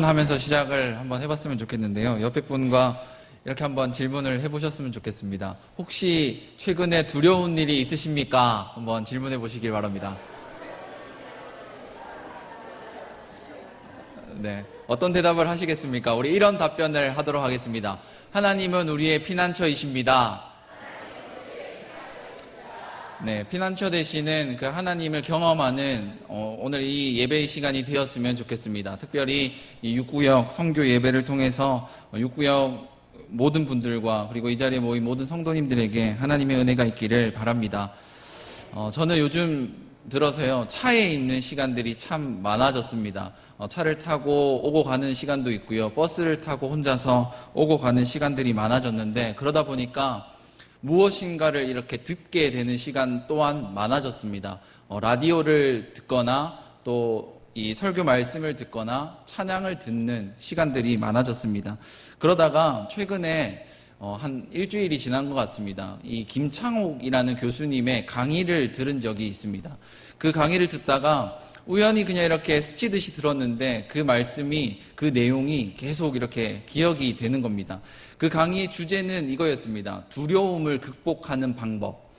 질문하면서 시작을 한번 해봤으면 좋겠는데요. 옆에 분과 이렇게 한번 질문을 해보셨으면 좋겠습니다. 혹시 최근에 두려운 일이 있으십니까? 한번 질문해 보시길 바랍니다. 네, 어떤 대답을 하시겠습니까? 우리 이런 답변을 하도록 하겠습니다. 하나님은 우리의 피난처이십니다. 네, 피난처 되시는 그 하나님을 경험하는 오늘 이 예배의 시간이 되었으면 좋겠습니다. 특별히 이 육구역 선교 예배를 통해서 육구역 모든 분들과 그리고 이 자리에 모인 모든 성도님들에게 하나님의 은혜가 있기를 바랍니다. 저는 요즘 들어서요, 차에 있는 시간들이 참 많아졌습니다. 차를 타고 오고 가는 시간도 있고요, 버스를 타고 혼자서 오고 가는 시간들이 많아졌는데, 그러다 보니까 무엇인가를 이렇게 듣게 되는 시간 또한 많아졌습니다. 라디오를 듣거나 또 이 설교 말씀을 듣거나 찬양을 듣는 시간들이 많아졌습니다. 그러다가 최근에 한 일주일이 지난 것 같습니다. 이 김창옥이라는 교수님의 강의를 들은 적이 있습니다. 그 강의를 듣다가 우연히 그냥 이렇게 스치듯이 들었는데 그 말씀이, 그 내용이 계속 이렇게 기억이 되는 겁니다. 그 강의의 주제는 이거였습니다. 두려움을 극복하는 방법.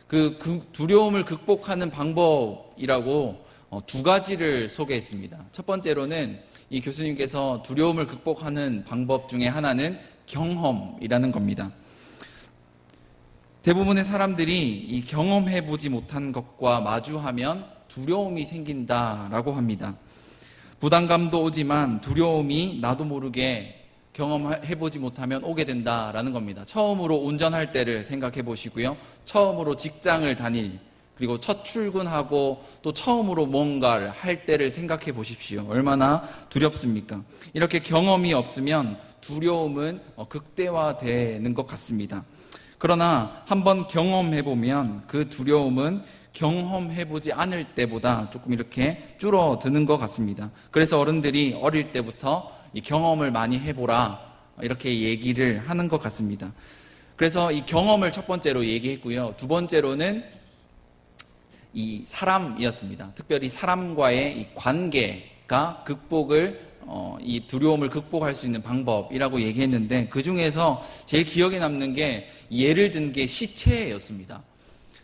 그 두려움을 극복하는 방법이라고 두 가지를 소개했습니다. 첫 번째로는 이 교수님께서 두려움을 극복하는 방법 중에 하나는 경험이라는 겁니다. 대부분의 사람들이 이 경험해보지 못한 것과 마주하면 두려움이 생긴다라고 합니다. 부담감도 오지만 두려움이 나도 모르게 경험해보지 못하면 오게 된다라는 겁니다. 처음으로 운전할 때를 생각해 보시고요. 처음으로 직장을 다닐, 그리고 첫 출근하고 또 처음으로 뭔가를 할 때를 생각해 보십시오. 얼마나 두렵습니까? 이렇게 경험이 없으면 두려움은 극대화되는 것 같습니다. 그러나 한번 경험해보면 그 두려움은 경험해보지 않을 때보다 조금 이렇게 줄어드는 것 같습니다. 그래서 어른들이 어릴 때부터 이 경험을 많이 해보라, 이렇게 얘기를 하는 것 같습니다. 그래서 이 경험을 첫 번째로 얘기했고요. 두 번째로는 이 사람이었습니다. 특별히 사람과의 이 관계가 이 두려움을 극복할 수 있는 방법이라고 얘기했는데, 그 중에서 제일 기억에 남는 게 예를 든 게 시체였습니다.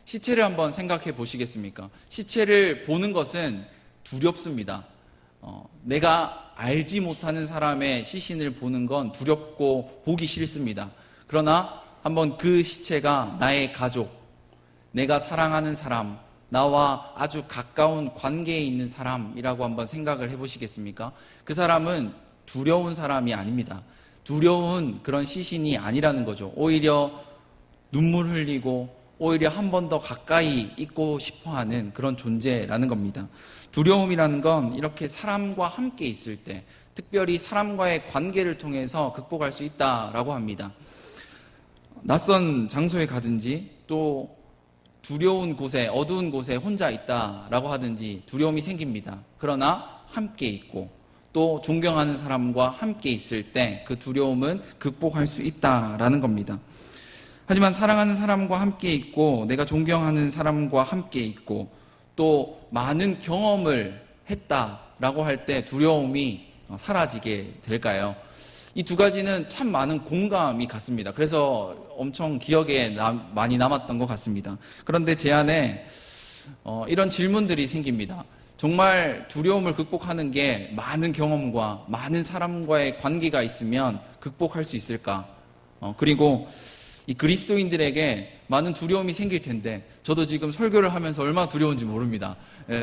시체를 한번 생각해 보시겠습니까? 시체를 보는 것은 두렵습니다. 내가 알지 못하는 사람의 시신을 보는 건 두렵고 보기 싫습니다. 그러나 한번 그 시체가 나의 가족, 내가 사랑하는 사람, 나와 아주 가까운 관계에 있는 사람이라고 한번 생각을 해보시겠습니까? 그 사람은 두려운 사람이 아닙니다. 두려운 그런 시신이 아니라는 거죠. 오히려 눈물 흘리고 오히려 한 번 더 가까이 있고 싶어하는 그런 존재라는 겁니다. 두려움이라는 건 이렇게 사람과 함께 있을 때, 특별히 사람과의 관계를 통해서 극복할 수 있다라고 합니다. 낯선 장소에 가든지 또 두려운 곳에, 어두운 곳에 혼자 있다라고 하든지 두려움이 생깁니다. 그러나 함께 있고 또 존경하는 사람과 함께 있을 때 그 두려움은 극복할 수 있다라는 겁니다. 하지만 사랑하는 사람과 함께 있고 내가 존경하는 사람과 함께 있고 또 많은 경험을 했다라고 할 때 두려움이 사라지게 될까요? 이 두 가지는 참 많은 공감이 갔습니다. 그래서 엄청 기억에 많이 남았던 것 같습니다. 그런데 제 안에 이런 질문들이 생깁니다. 정말 두려움을 극복하는 게 많은 경험과 많은 사람과의 관계가 있으면 극복할 수 있을까? 그리고 이 그리스도인들에게 많은 두려움이 생길 텐데, 저도 지금 설교를 하면서 얼마나 두려운지 모릅니다.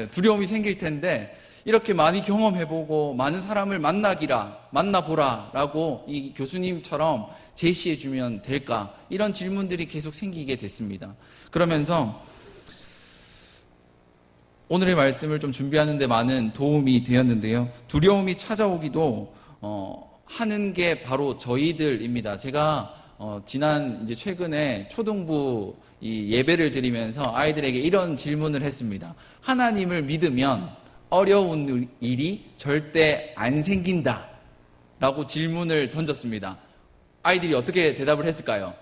두려움이 생길 텐데 이렇게 많이 경험해보고 많은 사람을 만나보라 라고 이 교수님처럼 제시해주면 될까? 이런 질문들이 계속 생기게 됐습니다. 그러면서 오늘의 말씀을 좀 준비하는 데 많은 도움이 되었는데요. 두려움이 찾아오기도 하는 게 바로 저희들입니다. 제가 이제 최근에 초등부 이 예배를 드리면서 아이들에게 이런 질문을 했습니다. 하나님을 믿으면 어려운 일이 절대 안 생긴다 라고 질문을 던졌습니다. 아이들이 어떻게 대답을 했을까요?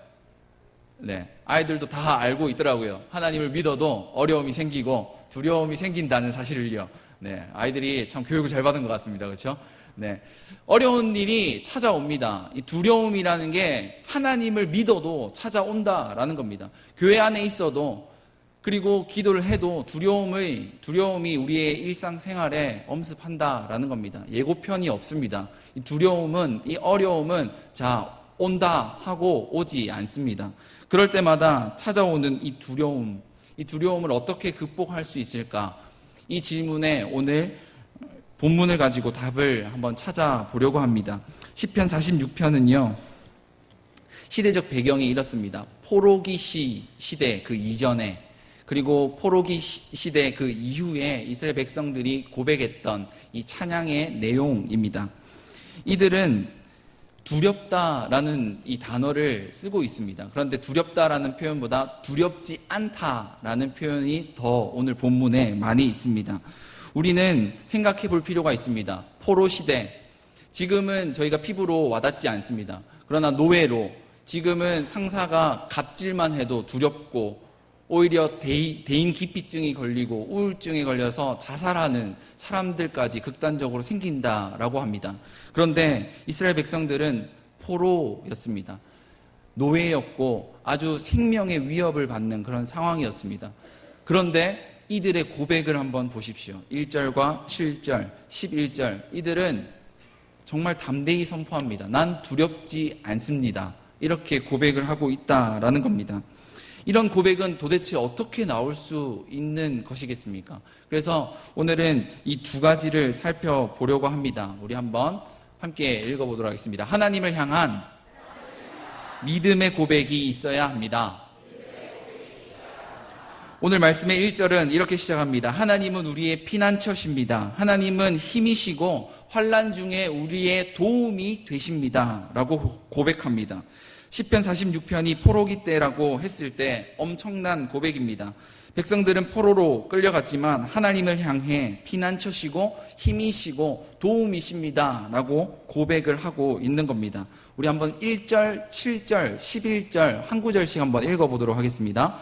네, 아이들도 다 알고 있더라고요. 하나님을 믿어도 어려움이 생기고 두려움이 생긴다는 사실을요. 네, 아이들이 참 교육을 잘 받은 것 같습니다. 그렇죠? 네. 어려운 일이 찾아옵니다. 이 두려움이라는 게 하나님을 믿어도 찾아온다라는 겁니다. 교회 안에 있어도, 그리고 기도를 해도 두려움이 우리의 일상생활에 엄습한다라는 겁니다. 예고편이 없습니다. 이 어려움은 자, 온다 하고 오지 않습니다. 그럴 때마다 찾아오는 이 두려움을 어떻게 극복할 수 있을까? 이 질문에 오늘 본문을 가지고 답을 한번 찾아보려고 합니다. 시편 46편은요, 시대적 배경이 이렇습니다. 포로기 시대 그 이전에, 그리고 포로기 시대 그 이후에 이스라엘 백성들이 고백했던 이 찬양의 내용입니다. 이들은 두렵다라는 이 단어를 쓰고 있습니다. 그런데 두렵다라는 표현보다 두렵지 않다라는 표현이 더 오늘 본문에 많이 있습니다. 우리는 생각해 볼 필요가 있습니다. 포로 시대, 지금은 저희가 피부로 와닿지 않습니다. 그러나 노예로, 지금은 상사가 갑질만 해도 두렵고 오히려 대인 기피증이 걸리고 우울증에 걸려서 자살하는 사람들까지 극단적으로 생긴다라고 합니다. 그런데 이스라엘 백성들은 포로였습니다. 노예였고 아주 생명의 위협을 받는 그런 상황이었습니다. 그런데 이들의 고백을 한번 보십시오. 1절과 7절, 11절. 이들은 정말 담대히 선포합니다. 난 두렵지 않습니다. 이렇게 고백을 하고 있다라는 겁니다. 이런 고백은 도대체 어떻게 나올 수 있는 것이겠습니까? 그래서 오늘은 이 두 가지를 살펴보려고 합니다. 우리 한번 함께 읽어보도록 하겠습니다. 하나님을 향한 믿음의 고백이 있어야 합니다. 오늘 말씀의 1절은 이렇게 시작합니다. 하나님은 우리의 피난처십니다. 하나님은 힘이시고 환난 중에 우리의 도움이 되십니다. 라고 고백합니다. 시편 46편이 포로기 때라고 했을 때 엄청난 고백입니다. 백성들은 포로로 끌려갔지만 하나님을 향해 피난처시고 힘이시고 도움이십니다. 라고 고백을 하고 있는 겁니다. 우리 한번 1절, 7절, 11절 한 구절씩 한번 읽어보도록 하겠습니다.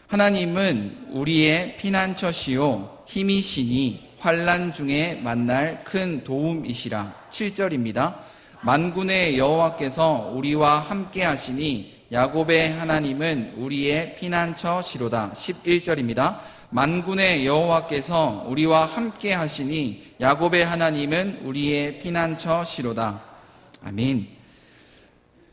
하나님은 우리의 피난처시요 힘이시니 환난 중에 만날 큰 도움이시라. 7절입니다. 만군의 여호와께서 우리와 함께 하시니 야곱의 하나님은 우리의 피난처시로다. 11절입니다. 만군의 여호와께서 우리와 함께 하시니 야곱의 하나님은 우리의 피난처시로다. 아멘.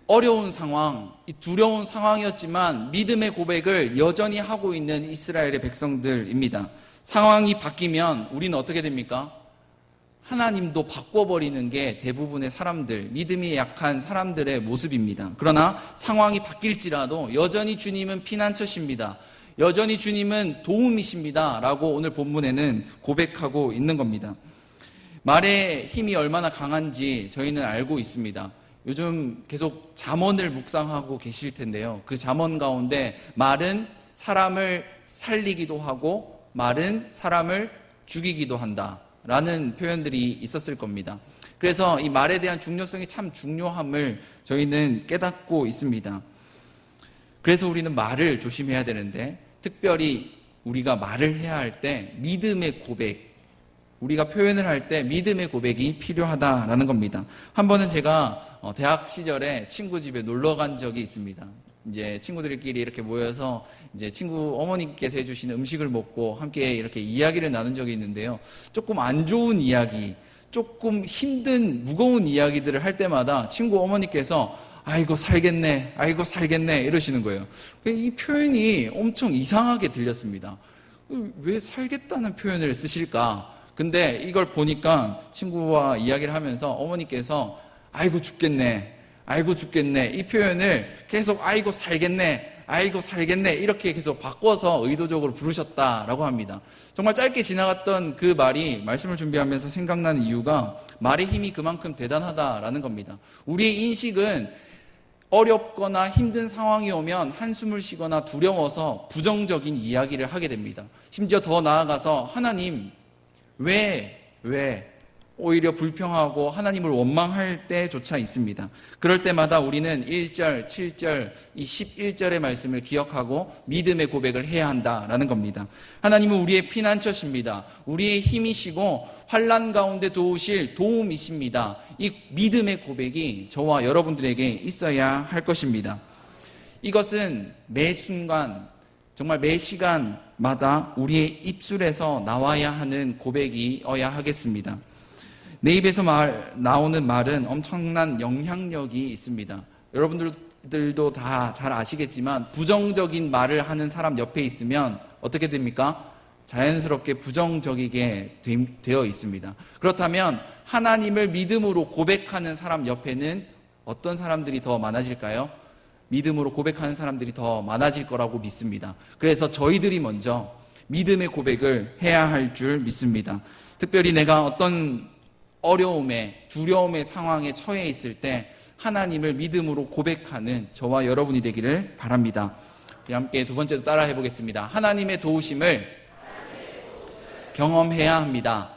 어려운 상황, 두려운 상황이었지만 믿음의 고백을 여전히 하고 있는 이스라엘의 백성들입니다. 상황이 바뀌면 우리는 어떻게 됩니까? 하나님도 바꿔버리는 게 대부분의 사람들, 믿음이 약한 사람들의 모습입니다. 그러나 상황이 바뀔지라도 여전히 주님은 피난처십니다. 여전히 주님은 도움이십니다. 라고 오늘 본문에는 고백하고 있는 겁니다. 말의 힘이 얼마나 강한지 저희는 알고 있습니다. 요즘 계속 잠언을 묵상하고 계실 텐데요. 그 잠언 가운데 말은 사람을 살리기도 하고 말은 사람을 죽이기도 한다 라는 표현들이 있었을 겁니다. 그래서 이 말에 대한 중요성이 참 중요함을 저희는 깨닫고 있습니다. 그래서 우리는 말을 조심해야 되는데, 특별히 우리가 말을 해야 할 때 믿음의 고백, 우리가 표현을 할 때 믿음의 고백이 필요하다라는 겁니다. 한 번은 제가 대학 시절에 친구 집에 놀러 간 적이 있습니다. 이제 친구들끼리 이렇게 모여서 이제 친구 어머니께서 해주신 음식을 먹고 함께 이렇게 이야기를 나눈 적이 있는데요. 조금 안 좋은 이야기, 조금 힘든 무거운 이야기들을 할 때마다 친구 어머니께서 아이고 살겠네, 아이고 살겠네 이러시는 거예요. 이 표현이 엄청 이상하게 들렸습니다. 왜 살겠다는 표현을 쓰실까? 근데 이걸 보니까 친구와 이야기를 하면서 어머니께서 아이고 죽겠네, 아이고 죽겠네 이 표현을 계속 아이고 살겠네, 아이고 살겠네 이렇게 계속 바꿔서 의도적으로 부르셨다라고 합니다. 정말 짧게 지나갔던 그 말이 말씀을 준비하면서 생각나는 이유가 말의 힘이 그만큼 대단하다라는 겁니다. 우리의 인식은 어렵거나 힘든 상황이 오면 한숨을 쉬거나 두려워서 부정적인 이야기를 하게 됩니다. 심지어 더 나아가서 하나님 왜 오히려 불평하고 하나님을 원망할 때조차 있습니다. 그럴 때마다 우리는 1절, 7절, 이 11절의 말씀을 기억하고 믿음의 고백을 해야 한다라는 겁니다. 하나님은 우리의 피난처십니다. 우리의 힘이시고 환난 가운데 도우실 도움이십니다. 이 믿음의 고백이 저와 여러분들에게 있어야 할 것입니다. 이것은 매 순간, 정말 매 시간마다 우리의 입술에서 나와야 하는 고백이어야 하겠습니다. 내 입에서 나오는 말은 엄청난 영향력이 있습니다. 여러분들도 다 잘 아시겠지만 부정적인 말을 하는 사람 옆에 있으면 어떻게 됩니까? 자연스럽게 부정적이게 되어 있습니다. 그렇다면 하나님을 믿음으로 고백하는 사람 옆에는 어떤 사람들이 더 많아질까요? 믿음으로 고백하는 사람들이 더 많아질 거라고 믿습니다. 그래서 저희들이 먼저 믿음의 고백을 해야 할 줄 믿습니다. 특별히 내가 어떤 어려움에, 두려움의 상황에 처해 있을 때 하나님을 믿음으로 고백하는 저와 여러분이 되기를 바랍니다. 우리 함께 두 번째도 따라 해보겠습니다. 하나님의 도우심을 경험해야 합니다.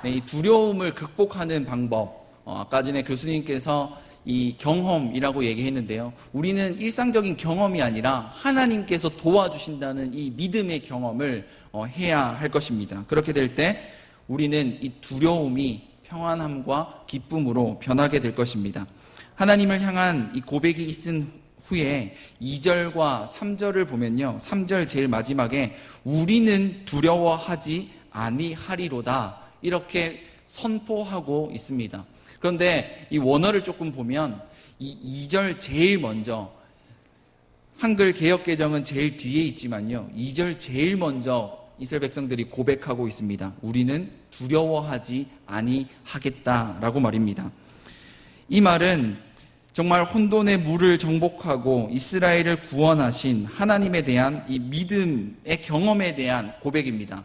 네, 이 두려움을 극복하는 방법, 아까 전에 교수님께서 이 경험이라고 얘기했는데요. 우리는 일상적인 경험이 아니라 하나님께서 도와주신다는 이 믿음의 경험을 해야 할 것입니다. 그렇게 될 때 우리는 이 두려움이 평안함과 기쁨으로 변하게 될 것입니다. 하나님을 향한 이 고백이 있은 후에 2절과 3절을 보면요. 3절 제일 마지막에 우리는 두려워하지 아니하리로다 이렇게 선포하고 있습니다. 그런데 이 원어를 조금 보면 이 2절 제일 먼저, 한글 개역개정은 제일 뒤에 있지만요. 2절 제일 먼저 이스라엘 백성들이 고백하고 있습니다. 우리는 두려워하지 아니하겠다라고 말입니다. 이 말은 정말 혼돈의 물을 정복하고 이스라엘을 구원하신 하나님에 대한 이 믿음의 경험에 대한 고백입니다.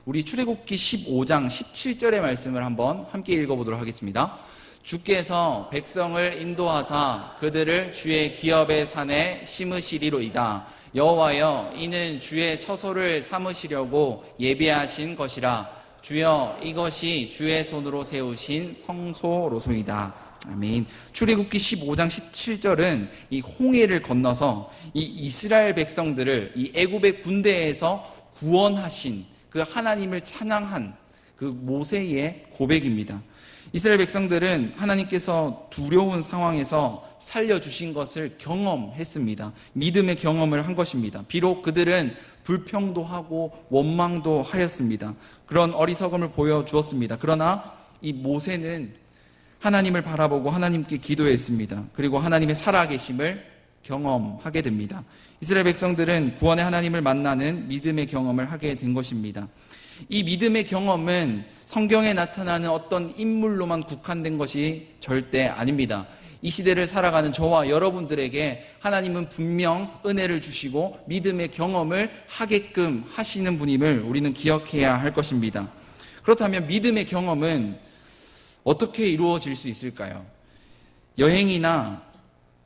우리 출애굽기 15장 17절의 말씀을 한번 함께 읽어보도록 하겠습니다. 주께서 백성을 인도하사 그들을 주의 기업의 산에 심으시리로이다. 여호와여, 이는 주의 처소를 삼으시려고 예비하신 것이라. 주여, 이것이 주의 손으로 세우신 성소로소이다. 아멘. 출애굽기 15장 17절은 이 홍해를 건너서 이 이스라엘 백성들을 이 애굽의 군대에서 구원하신 그 하나님을 찬양한 그 모세의 고백입니다. 이스라엘 백성들은 하나님께서 두려운 상황에서 살려주신 것을 경험했습니다. 믿음의 경험을 한 것입니다. 비록 그들은 불평도 하고 원망도 하였습니다. 그런 어리석음을 보여주었습니다. 그러나 이 모세는 하나님을 바라보고 하나님께 기도했습니다. 그리고 하나님의 살아계심을 경험하게 됩니다. 이스라엘 백성들은 구원의 하나님을 만나는 믿음의 경험을 하게 된 것입니다. 이 믿음의 경험은 성경에 나타나는 어떤 인물로만 국한된 것이 절대 아닙니다. 이 시대를 살아가는 저와 여러분들에게 하나님은 분명 은혜를 주시고 믿음의 경험을 하게끔 하시는 분임을 우리는 기억해야 할 것입니다. 그렇다면 믿음의 경험은 어떻게 이루어질 수 있을까요? 여행이나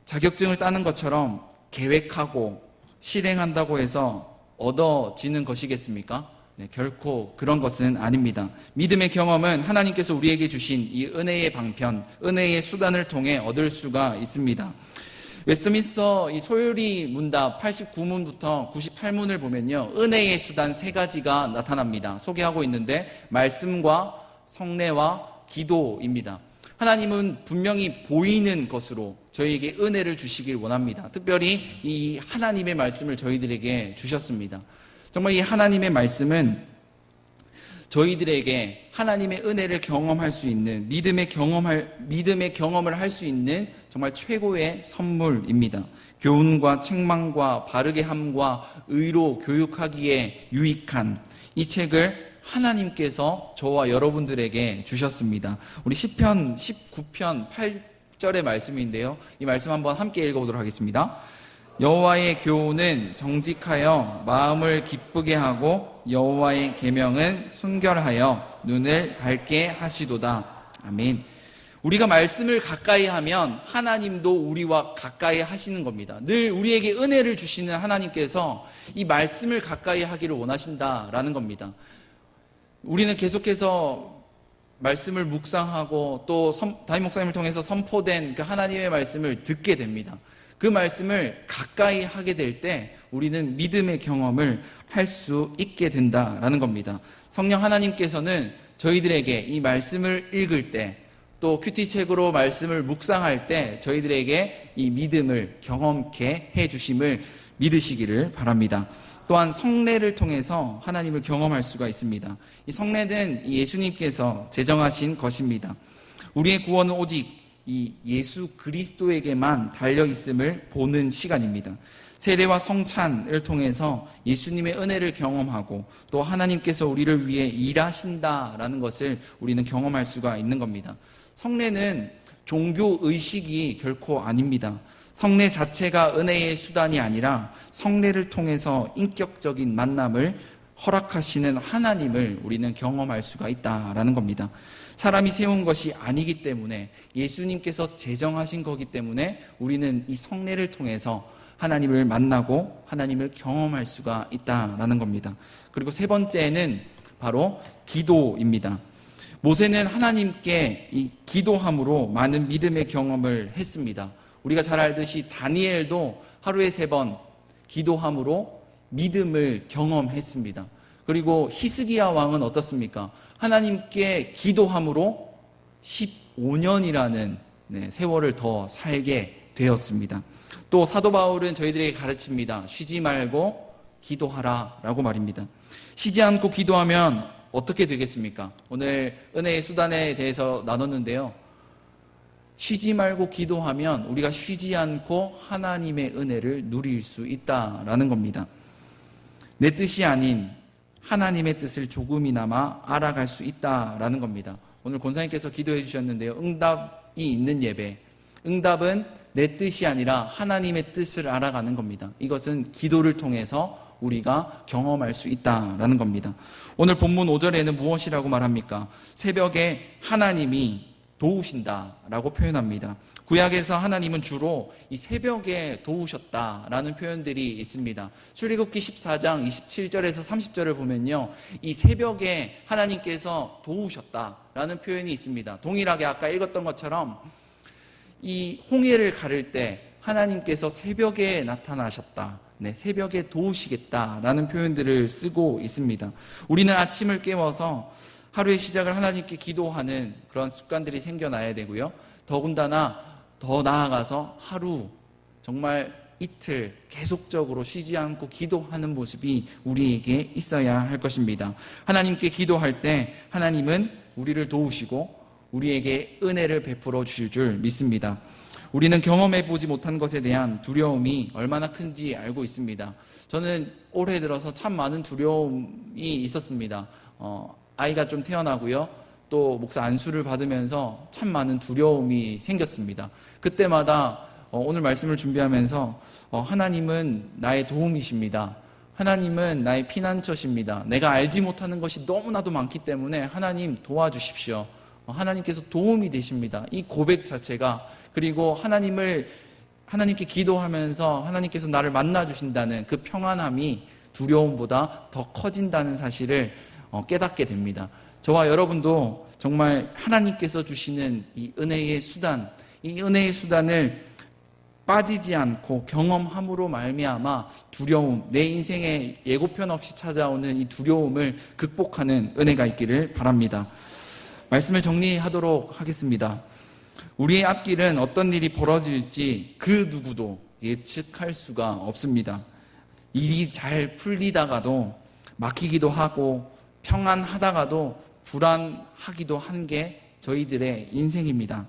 자격증을 따는 것처럼 계획하고 실행한다고 해서 얻어지는 것이겠습니까? 네, 결코 그런 것은 아닙니다. 믿음의 경험은 하나님께서 우리에게 주신 이 은혜의 방편, 은혜의 수단을 통해 얻을 수가 있습니다. 웨스트민스터 이 소요리 문답 89문부터 98문을 보면요, 은혜의 수단 3가지가 나타납니다. 소개하고 있는데 말씀과 성례와 기도입니다. 하나님은 분명히 보이는 것으로 저희에게 은혜를 주시길 원합니다. 특별히 이 하나님의 말씀을 저희들에게 주셨습니다. 정말 이 하나님의 말씀은 저희들에게 하나님의 은혜를 경험할 수 있는 믿음의 경험을 할 수 있는 정말 최고의 선물입니다. 교훈과 책망과 바르게 함과 의로 교육하기에 유익한 이 책을 하나님께서 저와 여러분들에게 주셨습니다. 우리 시편 19편 8절의 말씀인데요. 이 말씀 한번 함께 읽어보도록 하겠습니다. 여호와의 교훈은 정직하여 마음을 기쁘게 하고 여호와의 계명은 순결하여 눈을 밝게 하시도다. 아멘. 우리가 말씀을 가까이 하면 하나님도 우리와 가까이 하시는 겁니다. 늘 우리에게 은혜를 주시는 하나님께서 이 말씀을 가까이 하기를 원하신다라는 겁니다. 우리는 계속해서 말씀을 묵상하고 또 담임 목사님을 통해서 선포된 그 하나님의 말씀을 듣게 됩니다. 그 말씀을 가까이 하게 될 때 우리는 믿음의 경험을 할 수 있게 된다라는 겁니다. 성령 하나님께서는 저희들에게 이 말씀을 읽을 때, 또 큐티책으로 말씀을 묵상할 때 저희들에게 이 믿음을 경험케 해주심을 믿으시기를 바랍니다. 또한 성례를 통해서 하나님을 경험할 수가 있습니다. 이 성례는 예수님께서 제정하신 것입니다. 우리의 구원은 오직 이 예수 그리스도에게만 달려있음을 보는 시간입니다. 세례와 성찬을 통해서 예수님의 은혜를 경험하고 또 하나님께서 우리를 위해 일하신다라는 것을 우리는 경험할 수가 있는 겁니다. 성례는 종교의식이 결코 아닙니다. 성례 자체가 은혜의 수단이 아니라 성례를 통해서 인격적인 만남을 허락하시는 하나님을 우리는 경험할 수가 있다라는 겁니다. 사람이 세운 것이 아니기 때문에, 예수님께서 제정하신 거기 때문에 우리는 이 성례를 통해서 하나님을 만나고 하나님을 경험할 수가 있다라는 겁니다. 그리고 세 번째는 바로 기도입니다. 모세는 하나님께 이 기도함으로 많은 믿음의 경험을 했습니다. 우리가 잘 알듯이 다니엘도 하루에 3번 기도함으로 믿음을 경험했습니다. 그리고 히스기야 왕은 어떻습니까? 하나님께 기도함으로 15년이라는 세월을 더 살게 되었습니다. 또 사도 바울은 저희들에게 가르칩니다. 쉬지 말고 기도하라 라고 말입니다. 쉬지 않고 기도하면 어떻게 되겠습니까? 오늘 은혜의 수단에 대해서 나눴는데요. 쉬지 말고 기도하면 우리가 쉬지 않고 하나님의 은혜를 누릴 수 있다라는 겁니다. 내 뜻이 아닌 하나님의 뜻을 조금이나마 알아갈 수 있다라는 겁니다. 오늘 권사님께서 기도해 주셨는데요. 응답이 있는 예배. 응답은 내 뜻이 아니라 하나님의 뜻을 알아가는 겁니다. 이것은 기도를 통해서 우리가 경험할 수 있다라는 겁니다. 오늘 본문 5절에는 무엇이라고 말합니까? 새벽에 하나님이 도우신다라고 표현합니다. 구약에서 하나님은 주로 이 새벽에 도우셨다라는 표현들이 있습니다. 출애굽기 14장 27절에서 30절을 보면요, 이 새벽에 하나님께서 도우셨다라는 표현이 있습니다. 동일하게 아까 읽었던 것처럼 이 홍해를 가를 때 하나님께서 새벽에 나타나셨다, 새벽에 도우시겠다라는 표현들을 쓰고 있습니다. 우리는 아침을 깨워서 하루의 시작을 하나님께 기도하는 그런 습관들이 생겨나야 되고요. 더군다나 더 나아가서 하루, 정말 이틀 계속적으로 쉬지 않고 기도하는 모습이 우리에게 있어야 할 것입니다. 하나님께 기도할 때 하나님은 우리를 도우시고 우리에게 은혜를 베풀어 주실 줄 믿습니다. 우리는 경험해보지 못한 것에 대한 두려움이 얼마나 큰지 알고 있습니다. 저는 올해 들어서 참 많은 두려움이 있었습니다. 아이가 좀 태어나고요. 또 목사 안수를 받으면서 참 많은 두려움이 생겼습니다. 그때마다 오늘 말씀을 준비하면서 하나님은 나의 도움이십니다. 하나님은 나의 피난처십니다. 내가 알지 못하는 것이 너무나도 많기 때문에 하나님 도와주십시오. 하나님께서 도움이 되십니다. 이 고백 자체가, 그리고 하나님께 기도하면서 하나님께서 나를 만나주신다는 그 평안함이 두려움보다 더 커진다는 사실을 깨닫게 됩니다. 저와 여러분도 정말 하나님께서 주시는 이 은혜의 수단, 이 은혜의 수단을 빠지지 않고 경험함으로 말미암아 두려움, 내 인생에 예고편 없이 찾아오는 이 두려움을 극복하는 은혜가 있기를 바랍니다. 말씀을 정리하도록 하겠습니다. 우리의 앞길은 어떤 일이 벌어질지 그 누구도 예측할 수가 없습니다. 일이 잘 풀리다가도 막히기도 하고 평안하다가도 불안하기도 한 게 저희들의 인생입니다.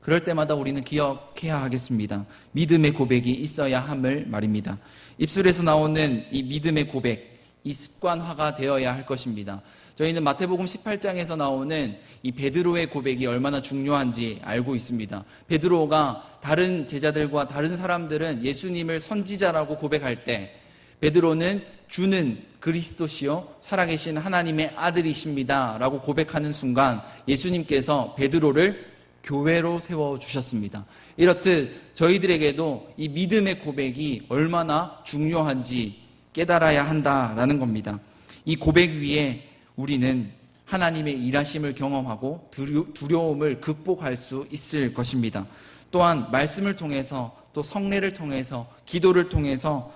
그럴 때마다 우리는 기억해야 하겠습니다. 믿음의 고백이 있어야 함을 말입니다. 입술에서 나오는 이 믿음의 고백, 이 습관화가 되어야 할 것입니다. 저희는 마태복음 18장에서 나오는 이 베드로의 고백이 얼마나 중요한지 알고 있습니다. 베드로가 다른 제자들과 다른 사람들은 예수님을 선지자라고 고백할 때 베드로는 주는 그리스도시요 살아계신 하나님의 아들이십니다 라고 고백하는 순간 예수님께서 베드로를 교회로 세워주셨습니다. 이렇듯 저희들에게도 이 믿음의 고백이 얼마나 중요한지 깨달아야 한다라는 겁니다. 이 고백 위에 우리는 하나님의 일하심을 경험하고 두려움을 극복할 수 있을 것입니다. 또한 말씀을 통해서 또 성례를 통해서 기도를 통해서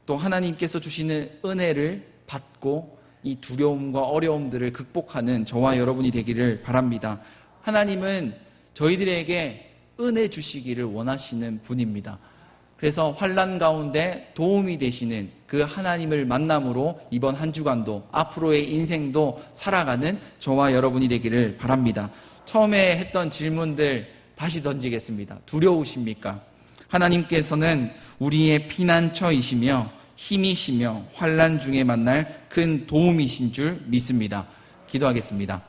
또 하나님께서 주시는 은혜를 받고 이 두려움과 어려움들을 극복하는 저와 여러분이 되기를 바랍니다. 하나님은 저희들에게 은혜 주시기를 원하시는 분입니다. 그래서 환난 가운데 도움이 되시는 그 하나님을 만남으로 이번 한 주간도 앞으로의 인생도 살아가는 저와 여러분이 되기를 바랍니다. 처음에 했던 질문들 다시 던지겠습니다. 두려우십니까? 하나님께서는 우리의 피난처이시며 힘이시며 환난 중에 만날 큰 도움이신 줄 믿습니다. 기도하겠습니다.